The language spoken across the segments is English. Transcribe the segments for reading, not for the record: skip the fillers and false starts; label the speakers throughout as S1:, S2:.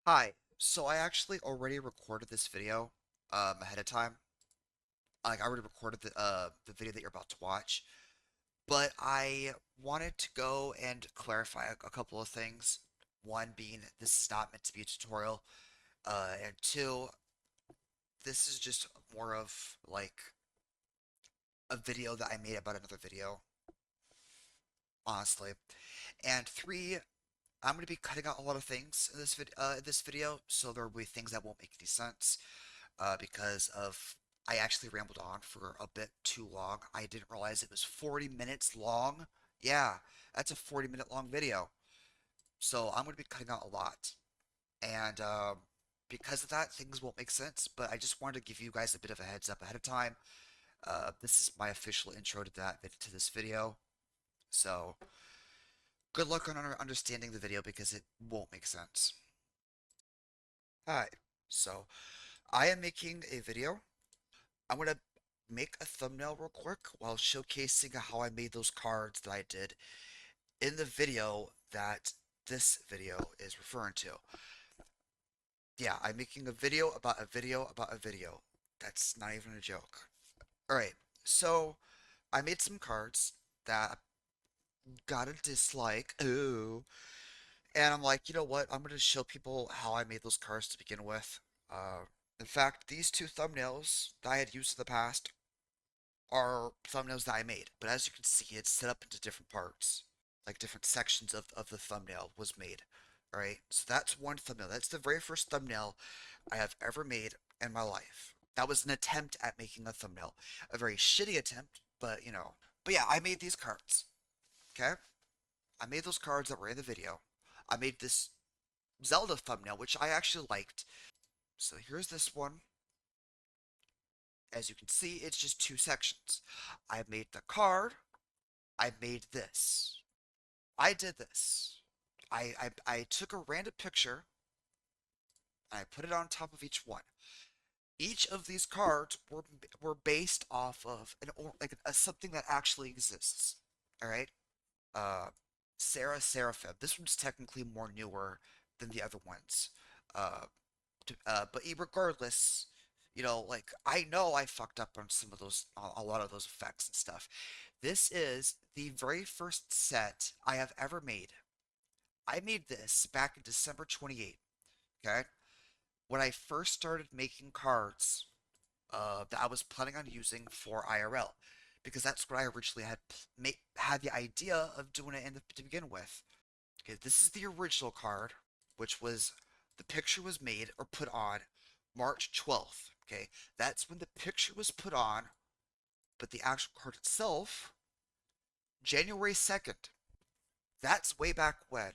S1: Hi. So I actually already recorded this video ahead of time. Like I already recorded the video that you're about to watch, but I wanted to go and clarify a couple of things. One being this is not meant to be a tutorial, and two, this is just more of like a video that I made about another video, honestly. And three, I'm going to be cutting out a lot of things in this video, so there will be things that won't make any sense. Because of I actually rambled on for a bit too long. I didn't realize it was 40 minutes long. Yeah, that's a 40-minute long video. So I'm going to be cutting out a lot. And because of that, things won't make sense. But I just wanted to give you guys a bit of a heads up ahead of time. This is my official intro to this video. So good luck on understanding the video because it won't make sense. Hi. So I am making a video. I'm gonna make a thumbnail real quick while showcasing how I made those cards that I did in the video that this video is referring to. Yeah, I'm making a video about a video about a video. That's not even a joke. Alright, so I made some cards that got a dislike. Ooh. And I'm like, you know what? I'm gonna show people how I made those cards to begin with. In fact, these two thumbnails that I had used in the past are thumbnails that I made. But as you can see, it's set up into different parts, like different sections of the thumbnail was made. All right, so that's one thumbnail. That's the very first thumbnail I have ever made in my life. That was an attempt at making a thumbnail. A very shitty attempt, but you know. But yeah, I made these cards. Okay? I made those cards that were in the video. I made this Zelda thumbnail, which I actually liked. So here's this one. As you can see, it's just two sections. I made the card. I made this. I did this. I took a random picture and I put it on top of each one. Each of these cards were based off of something that actually exists. All right. Uh, Sarah Seraphim. This one's technically more newer than the other ones. Uh, but regardless, like I know I fucked up on some of those, a lot of those effects and stuff. This is the very first set I have ever made. I made this back in December 28th, okay? When I first started making cards that I was planning on using for IRL, because that's what I originally had the idea of doing it to begin with. Okay, this is the original card, which was the picture was made or put on March 12th. Okay, that's when the picture was put on, but the actual card itself, January 2nd. That's way back when.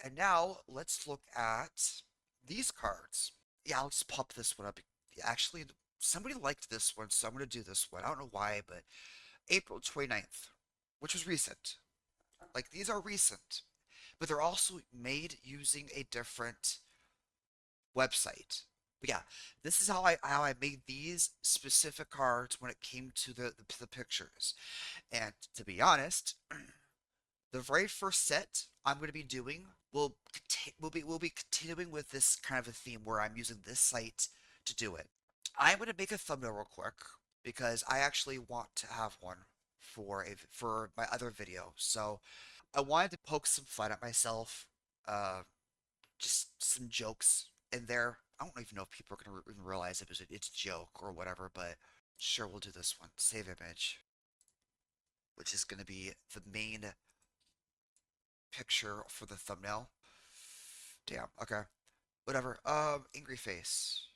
S1: And now let's look at these cards. Yeah, I'll just pop this one up. Actually, somebody liked this one, so I'm going to do this one. I don't know why, but April 29th, which was recent. Like, these are recent, but they're also made using a different website. But yeah, this is how I made these specific cards when it came to the pictures. And to be honest, the very first set I'm going to be doing will be continuing with this kind of a theme where I'm using this site to do it. I'm going to make a thumbnail real quick because I actually want to have one for my other video. So I wanted to poke some fun at myself, uh, just some jokes in there. I don't even know if people are going to even realize it's a joke or whatever, but sure, we'll do this one. Save image, which is going to be the main picture for the thumbnail. Damn. Okay. Whatever. Angry face.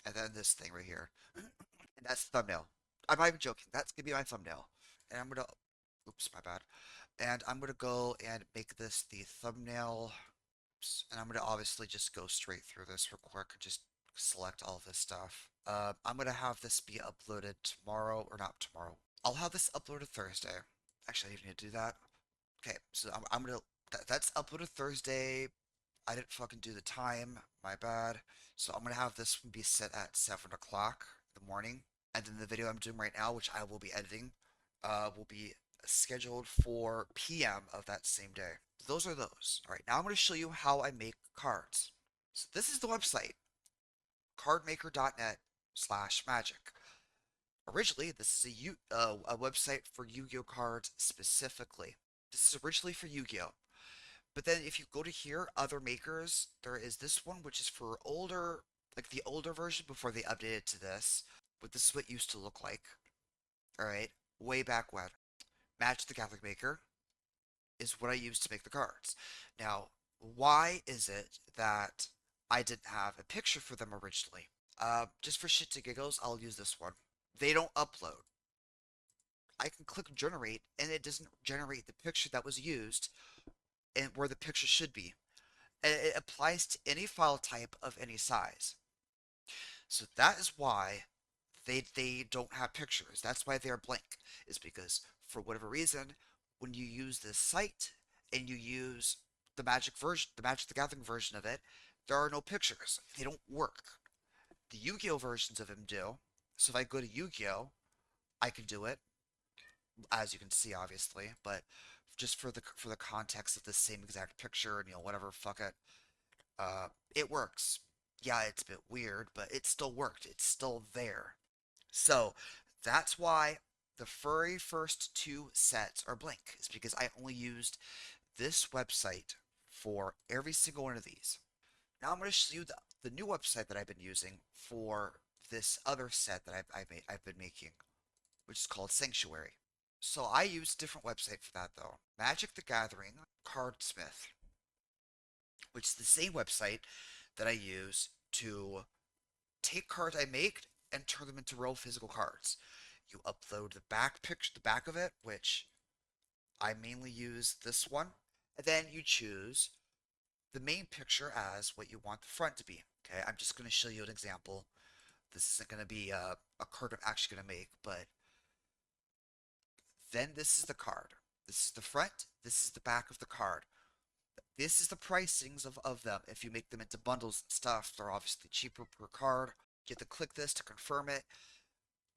S1: And then this thing right here. And that's the thumbnail. I'm not even joking. That's gonna be my thumbnail. And I'm gonna oops, my bad. And I'm gonna go and make this the thumbnail. Oops. And I'm gonna obviously just go straight through this real quick and just select all this stuff. I'm gonna have this be uploaded tomorrow, or not tomorrow. I'll have this uploaded Thursday. Actually, I even need to do that. Okay, so I'm gonna that's uploaded Thursday. I didn't fucking do the time. My bad. So I'm gonna have this one be set at 7 o'clock in the morning, and then the video I'm doing right now, which I will be editing, will be scheduled for PM of that same day. Those are those. All right, now I'm going to show you how I make cards. So this is the website, cardmaker.net/magic. Originally, this is a website for Yu-Gi-Oh cards specifically. This is originally for Yu-Gi-Oh. But then if you go to here, other makers, there is this one which is for older, like the older version before they updated to this. But this is what it used to look like. All right, way back when. Match the Catholic Maker is what I used to make the cards. Now, why is it that I didn't have a picture for them originally? Just for shits and giggles, I'll use this one. They don't upload. I can click generate and it doesn't generate the picture that was used and where the picture should be. And it applies to any file type of any size. So that is why they don't have pictures. That's why they're blank. Is because for whatever reason, when you use this site and you use the Magic version, the Magic the Gathering version of it, there are no pictures. They don't work. The Yu-Gi-Oh versions of them do. So if I go to Yu-Gi-Oh, I can do it, as you can see, obviously. But just for the context of the same exact picture and whatever, fuck it. It works. Yeah, it's a bit weird, but it still worked. It's still there. So that's why the very first two sets are blank. Is because I only used this website for every single one of these. Now I'm going to show you the new website that I've been using for this other set that I've been making, which is called Sanctuary. So I use a different website for that though. Magic the Gathering Cardsmith, which is the same website that I use to take cards I make and turn them into real physical cards. You upload the back picture, the back of it, which I mainly use this one, and then you choose the main picture as what you want the front to be. Okay, I'm just going to show you an example. This isn't going to be a card I'm actually going to make, but then this is the card. This is the front, this is the back of the card. This is the pricings of them. If you make them into bundles and stuff, they're obviously cheaper per card. You have to click this to confirm it.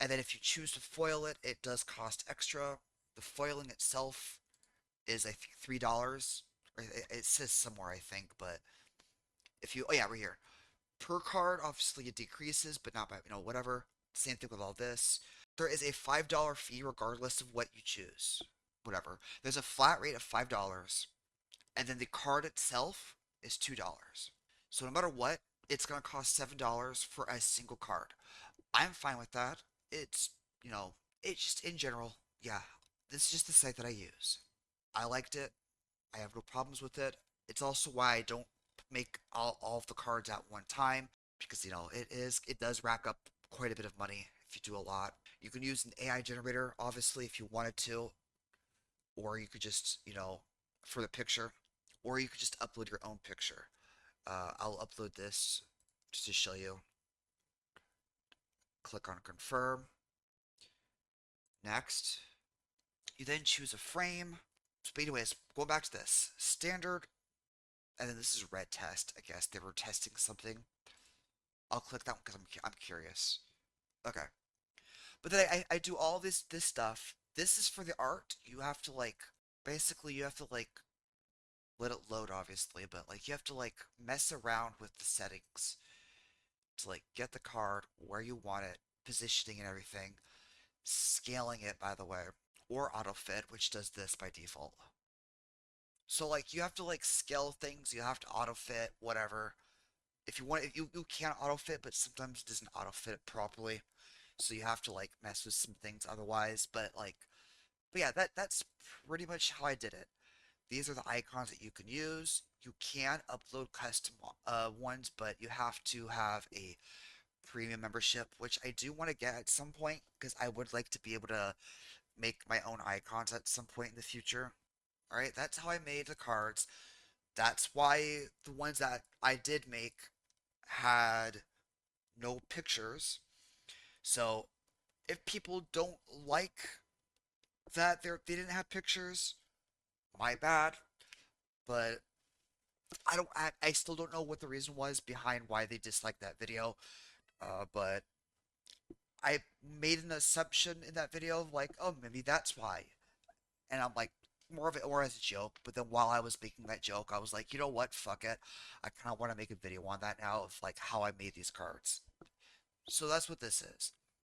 S1: And then if you choose to foil it, it does cost extra. The foiling itself is, I think, $3. It says somewhere, I think, but if you, oh yeah, right here. Per card, obviously it decreases, but not by, whatever. Same thing with all this. There is a $5 fee regardless of what you choose. Whatever. There's a flat rate of $5, and then the card itself is $2. So no matter what, it's going to cost $7 for a single card. I'm fine with that. It's, it's just in general, yeah, this is just the site that I use. I liked it. I have no problems with it. It's also why I don't make all of the cards at one time because, it does rack up quite a bit of money if you do a lot. You can use an AI generator, obviously, if you wanted to, or you could just, for the picture, or you could just upload your own picture. I'll upload this just to show you. Click on confirm. Next. You then choose a frame. But anyways, going back to this. Standard, and then this is red test, I guess. They were testing something. I'll click that one because I'm curious. Okay. But then I do all this stuff. This is for the art. You have to basically you have to let it load obviously, but you have to mess around with the settings to get the card where you want it, positioning and everything, scaling it by the way, or autofit, which does this by default. So you have to scale things, you have to autofit, whatever. If you want it, you can autofit, but sometimes it doesn't autofit it properly. So you have to mess with some things otherwise. But yeah, that's pretty much how I did it. These are the icons that you can use. You can upload custom ones, but you have to have a premium membership, which I do want to get at some point because I would like to be able to make my own icons at some point in the future. All right, that's how I made the cards. That's why the ones that I did make had no pictures. So if people don't like that they didn't have pictures, my bad. But I still don't know what the reason was behind why they disliked that video. But I made an assumption in that video of oh, maybe that's why. And I'm like, more of it or as a joke. But then while I was making that joke, I was like, you know what? Fuck it. I kind of want to make a video on that now of like how I made these cards. So that's what this is.